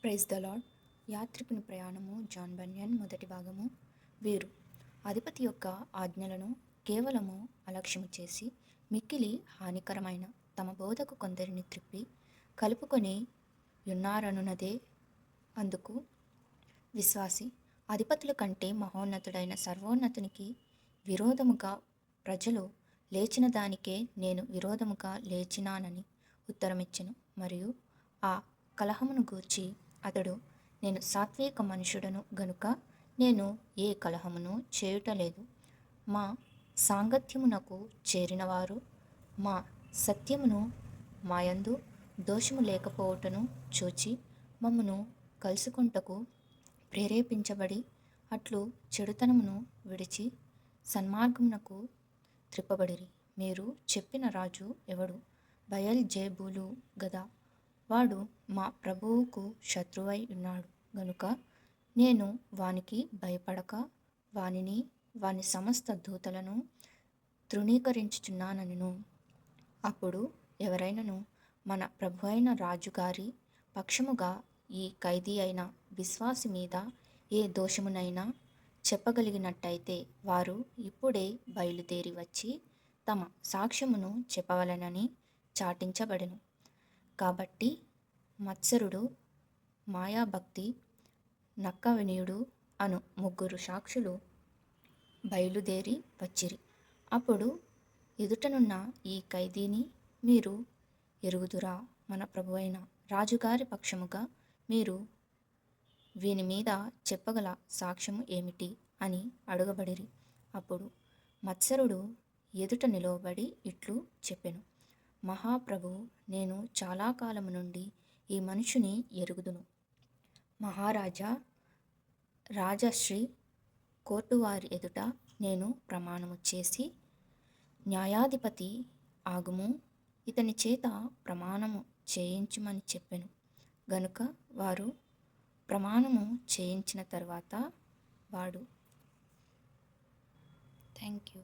Praise the lord. యాత్రికుని ప్రయాణము John Bunyan మొదటి భాగము. వీరు అధిపతి యొక్క ఆజ్ఞలను కేవలము అలక్ష్యము చేసి మిక్కిలి హానికరమైన తమ బోధకు కొందరిని త్రిప్పి కలుపుకొని యున్నారనున్నదే అందుకు విశ్వాసి. అధిపతుల కంటే మహోన్నతుడైన సర్వోన్నతునికి విరోధముగా ప్రజలు లేచిన దానికే నేను విరోధముగా లేచినానని ఉత్తరమిచ్చెను. మరియు ఆ కలహమును గూర్చి అతడు, నేను సాత్విక మనుషుడను గనుక నేను ఏ కలహమును చేయుటలేదు. మా సాంగత్యమునకు చేరినవారు మా సత్యమును మాయందు దోషము లేకపోవటను చూచి మమ్మను కలుసుకొనుటకు ప్రేరేపించబడి అట్లు చెడుతనమును విడిచి సన్మార్గమునకు త్రిప్పబడిరి. మీరు చెప్పిన రాజు ఎవడు? బయల్జెబూలు గదా. వాడు మా ప్రభువుకు శత్రువై ఉన్నాడు గనుక నేను వానికి భయపడక వానిని వాని సమస్త దూతలను తృణీకరించుచున్నానెను. అప్పుడు ఎవరైనను మన ప్రభు అయిన రాజుగారి పక్షముగా ఈ ఖైదీ అయిన విశ్వాసి మీద ఏ దోషమునైనా చెప్పగలిగినట్టయితే వారు ఇప్పుడే బయలుదేరి వచ్చి తమ సాక్ష్యమును చెప్పవలెనని చాటించబడెను. కాబట్టి మత్సరుడు, మాయాభక్తి, నక్కవినయుడు అను ముగ్గురు సాక్షులు బయలుదేరి వచ్చిరి. అప్పుడు ఎదుటనున్న ఈ ఖైదీని, మీరు ఎరుగుదురా? మన ప్రభువైన రాజుగారి పక్షముగా మీరు వీని మీద చెప్పగల సాక్ష్యము ఏమిటి అని అడుగబడిరి. అప్పుడు మత్సరుడు ఎదుట నిలువబడి ఇట్లు చెప్పెను, మహాప్రభువు, నేను చాలా కాలము నుండి ఈ మనుషుని ఎరుగుదును. మహారాజా, రాజశ్రీ కోర్టువారి ఎదుట నేను ప్రమాణము చేసి, న్యాయాధిపతి ఆగుము, ఇతని చేత ప్రమాణము చేయించుమని చెప్పెను. గనుక వారు ప్రమాణము చేయించిన తరువాత వాడు థ్యాంక్ యూ